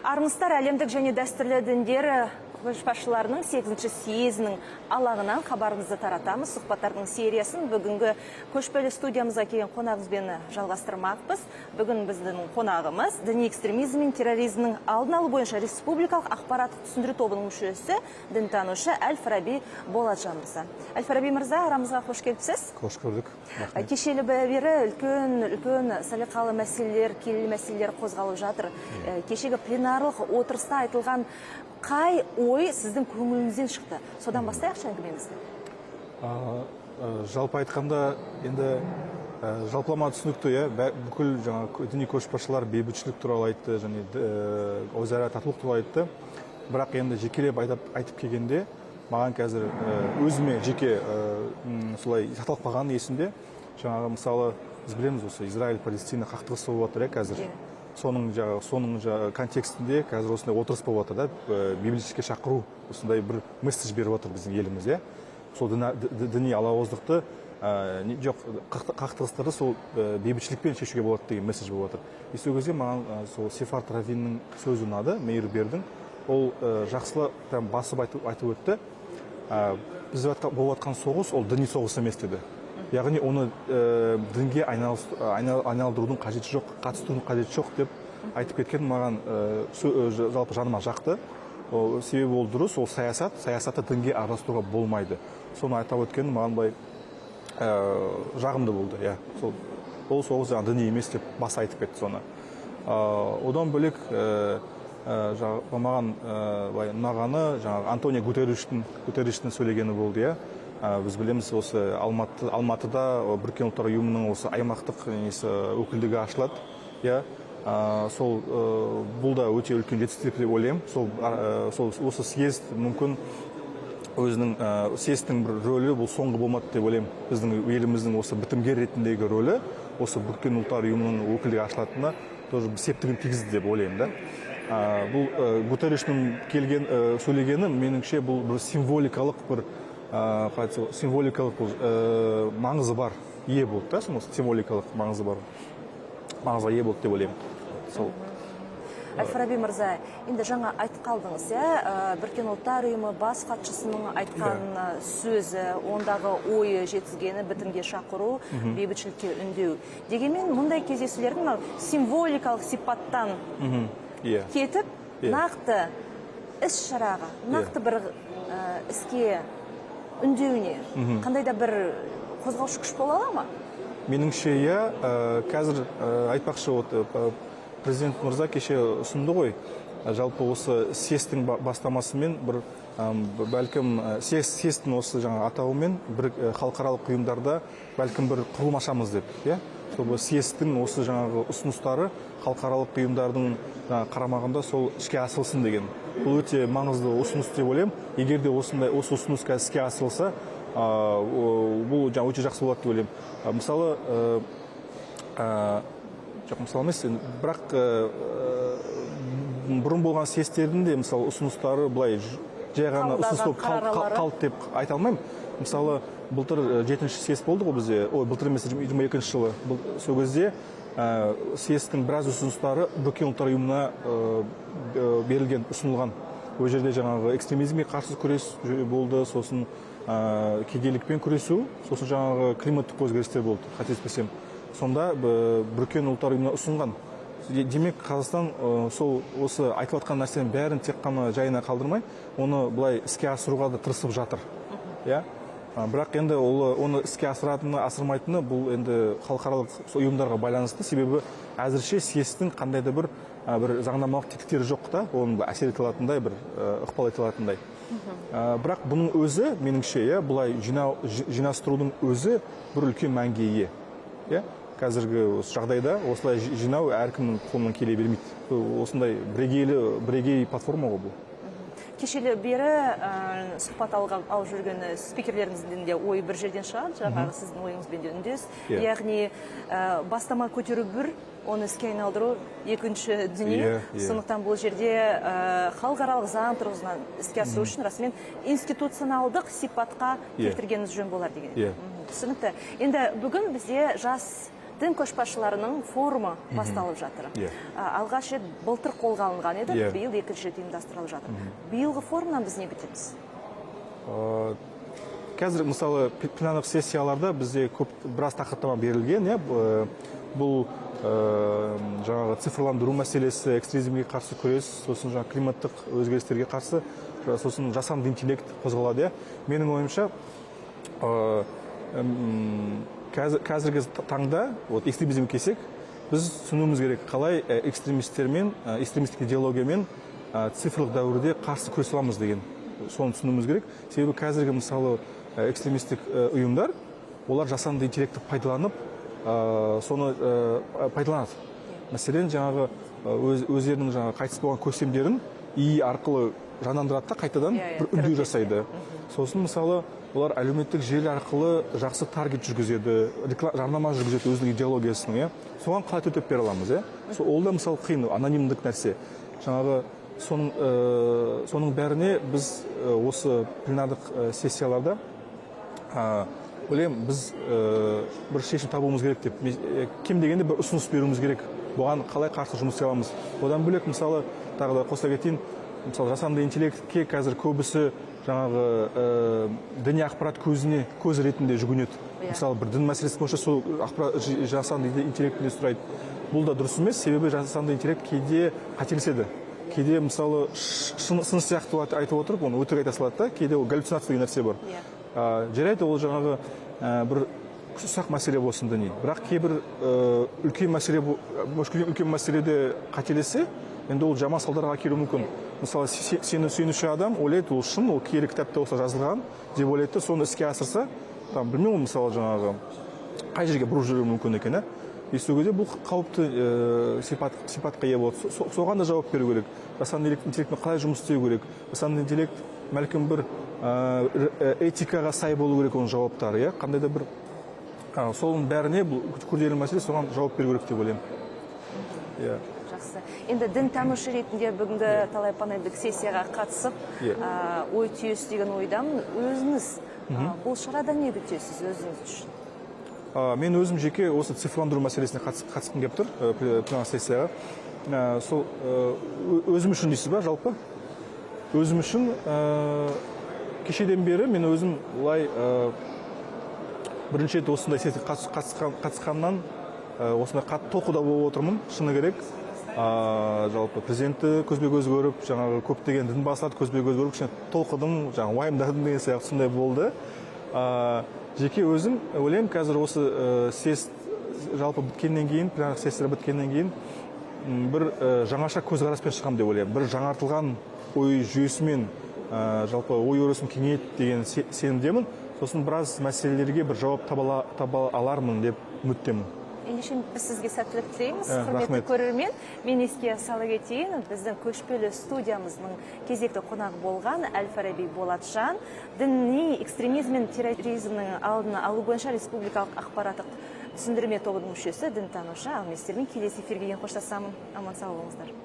Армыстар әлемдік және дәстүрлі діндер көшбасшыларының 8-ші съезінің алаңынан хабарымызды таратамыз. Сұхбаттардың сериясын бүгінгі көшпелі студиямызға келген қонағымызбен жалғастырмақпыз. Бүгін біздің қонағымыз діни экстремизм мен терроризмнің алдын алу бойынша республикалық ақпараттық түсіндіру тобының мүшесі, дінтанушы Әл-Фараби Болатжан мырза. Әл-Фараби мырза, арамызға қош келіпсіз. Қош көрдік. Кешелі бері үлкен салиқалы мәселелер, келелі мәселелер қозғалып жатыр. Кешегі пленарлық отырыста айтылған қай ой сіздің көңіліңізден шықты? Содан бастайықшы әңгімемізді. Жалпы айтқанда, енді жалпылама түсінікті, бүкіл діни көшбасшылар бейбітшілік туралы айтты, және өзара татулық туралы айтты. Бірақ енді жекелеп айтып келгенде, маған қазір өзіме жеке солай сақталып қалған есімде, жаңағы мысалы біз білеміз осы Израиль-Палестина қақтығысы болып жатыр қазір. Соның контекстінде қазір осындай отырыс болып жатыр да, бейбітшілікке шақыру, осындай бір месседж беріп отыр біздің еліміз, сол діни алауыздықты жоқ, қақтығыстарды сол бейбітшілікпен шешуге болады деген месседж болып отыр. Сол кезде маған сол Сефард Равиннің сөзі ұнады, Мейір Бердің. Ол жақсылы басып айтып өтті. Біз болып жатқан соғыс, ол діни соғыс емес деді. Яғни оны дінге айналдырудың қажеті жоқ, қатыстырудың қажеті жоқ деп айтып кеткен маған жалпы жаныма жақты. Себебі ол дұрыс, ол саясатты дінге араластыруға болмайды. Соны айтып өткен маған жағымды болды. Ол соғыс діни емес деп баса айтып кетті соны. Одан бөлек маған ұнағаны Антонио Гутерриштің сөйлегені болды. Біз білеміз, осы Алматыда Біріккен ұлттар ұйымының осы аймақтық өкілдігі ашылады. Сол бұл да өте үлкен жетістік деп ойлаймын. Осы съезд мүмкін өзінің съездің бір рөлі бұл соңғы болмады деп ойлаймын. Біздің еліміздің осы бітімгер ретіндегі рөлі осы Біріккен ұлттар ұйымының өкілдігі ашылатынына септігін тигізді деп ойлаймын. Бұл Гутерриштің сөйлегені меніңше бұл бір символикалық маңызы бар ие болды, символикалық маңызы бар маңызға ие болды деп ойлаймын. Әл-Фараби мырза, енді жаңа айтып қалдыңыз, Біріккен ұлттар ұйымы бас хатшысының айтқан сөзі, ондағы ойы жеткізгені бітімге шақыру, бейбітшілікке үндеу. Дегенмен мұндай кездесулердің символикалық сипаттан кетіп, нақты іс-шараға, нақты бір іске үндеуіне қандай да бір қозғаушы күш бола ала ма? Меніңше, қазір айтпақшы, президент мырза кеше ұсынды ғой, жалпы осы съездің бастамасымен бәлкім съездің осы атауымен бір халықаралық ұйымдарда бәлкім бір құрылым ашамыз деп. Съездің осы ұсыныстары халықаралық ұйымдардың қарамағында сол іске асырылсын деген. Бұл өте маңызды ұсыныс деп ойлаймын. Егер де осы ұсыныс іске асырылса, бұл өте жақсы болады деп ойлаймын. Мысалы емес, бірақ бұрын болған съездердің де ұсыныстары бұлай жай ғана ұсыныс қалды деп айта алмаймын. Мысалы, былтыр 7-ші съезд болды ғой бізде, былтыр емес 22-ші жылы. Сол кезде съездің біраз ұсыныстары Біріккен ұлттар ұйымына берілген, ұсынылған. Ол жерде экстремизмге қарсы күрес болды, сосын кедейлікпен күресу, сосын климаттық өзгерістер болды, қателеспесем. Сонда Біріккен ұлттар ұйымына ұсынған. Демек, Қазақстан осы айтып жатқан нәрсенің бәрін тек қана жайына қалдырмай, оны былай іске асыруға да тырысып жатыр. Бірақ енді оны іске асырмайтыны бұл енді халықаралық ұйымдарға байланысты, себебі әзірше съездің қандай да бір заңнамалық тетіктері жоқ та, оның әсер ете алатындай, бір ықпал ете алатындай. Бірақ бұның өзі, меніңше, бұлай жинастырудың өзі бір үлкен мәнге ие. Қазіргі жағдайда осылай жинау әркімнің қолынан келе бермейді. Осындай бірегей платформа ғой бұл. Кешелі бері сұхбат алып жүрген спикерлеріңіздің де ойы бір жерден шығады, жаңағы сіздің ойыңызбен де үндес. Яғни бастама көтеру бір, оны іске айналдыру екінші дүние. Сондықтан бұл жерде халықаралық заң тұрғысынан іске асыру үшін расымен институционалдық сипатқа келтіргеніңіз жөн болар деген. Түсінікті. Енді бүгін бізде жас дін көшбасшыларының форумы басталып жатыр. Алғаш рет былтыр қолға алынған еді, биыл екінші рет ұйымдастырылып жатыр. Биылғы форумнан біз не күтеміз? Қазір мысалы пленарлық сессияларда бізде көп біраз тақырыптама берілген, бұл жаңағы цифрландыру мәселесі, экстремизмге қарсы күрес, сосын жаңағы климаттық өзгерістерге қарсы, сосын жасанды интеллект қозғалады. Менің ойымша қазіргі таңда экстремизмге келсек, біз түсінуіміз керек, қалай экстремистермен, экстремистік идеологиямен цифрлық дәуірде қарсы күресе аламыз деген. Соны түсінуіміз керек. Себебі қазіргі мысалы экстремистік ұйымдар, олар жасанды интеллектті пайдаланып, соны пайдаланады. Мәселен, жаңағы өздерінің жаңағы қайтыс болған көсемдерін ИИ арқылы жандандырады да, қайтадан бір үндеу жасайды. Сосын мысалы, олар әлеуметтік желі арқылы жақсы таргет жүргізеді, жарнама жүргізеді өзінің идеологиясының. Соған қалай төтеп бере аламыз? Ол да мысалы қиын, анонимдік нәрсе. Жаңағы соның бәріне біз осы пленарлық сессияларда ойлаймын, біз бір шешім табуымыз керек деп, кем дегенде бір ұсыныс беруіміз керек, бұған қалай қарсы жұмыс істей аламыз. Одан бөлек мысалы тағы да қоса кетейін, мысалы жасанды интеллектке қазір көбісі жаңағы діни ақпарат көз ретінде жүгінеді. Мысалы бір дін мәселесі бойынша сол жасанды интеллектіне сұрайды. Бұл да дұрыс емес, себебі жасанды интеллект кейде қателеседі. Кейде мысалы сын сияқты айтып отырып, оны өтірік айта салады да, кейде ол галлюцинация деген нәрсе бар. Жарайды, ол жаңағы бір ұсақ мәселе болсын діни. Бірақ кейбір үлкен мәселеде қателесе, енді ол жаман салдарға келуі мүмкін. Мысалы, сені сүйінуші адам ойлайды, ол шын, ол киелі кітапта болса жазылған деп ойлайды, соны іске асырса, білмеймін, мысалы жаңағы қай жерге бұрып жүруі мүмкін екен. Сол кезде бұл қауіпті сипатқа ие болады. Соған да жауап беру керек. Жасанды интеллектпен қалай жұмыс істеу керек? Жасанды интеллект бәлкім бір этикаға сай болу керек оның жауаптары, қандай да бір соның бәріне бұл күрделі мәселе, соған жауап беру керек деп ойлаймын. Жақсы. Енді дін танушы ретінде бүгінгі талай панельдік сессияға қатысып, ой түйесі деген ойдамын. Өзіңіз бұл шарада не күтесіз өзіңіз үшін? Мен өзім жеке осы цифрландыру мәселесіне қатысқым келіп тұр пленарлық сессияға. Сол өзім үшін дейсіз ба, жалпы? Өзім үшін кешеден бері мен өзім олай бірінші рет осындай сессияға қатысқаннан осындай қатты толқуда болып отырмын, шыны керек. Жалпы президентті көзбе-көз көріп, жаңағы көптеген дін басыларды көзбе-көз көріп, кішкене толқыдым, жаңағы уайымдадым деген сияқты сондай болды. Жеке өзім ойлаймын, қазір осы съезд жалпы біткеннен кейін, пленарлық сессия біткеннен кейін бір жаңаша көзқараспен шығам деп ойлаймын. Бір жаңартылған ой жүйесімен жалпы ой өрісім кеңейеді деген сенімдемін. Сосын біраз мәселелерге бір жауап таба алармын деп үміттемін. Ендеше біз сізге сәттілік тілейміз. Құрметті көрермен, мен еске сала кетейін, біздің көшпелі студиямыздың кезекті қонағы болған Әл-Фараби Болатжан, діни экстремизм мен терроризмнің алдын алу бойынша республикалық ақпараттық түсіндірме тобының мүшесі, дінтанушы. Ал мен сіздермен келесі эфирге қоштасамын. Аман сау болыңыздар.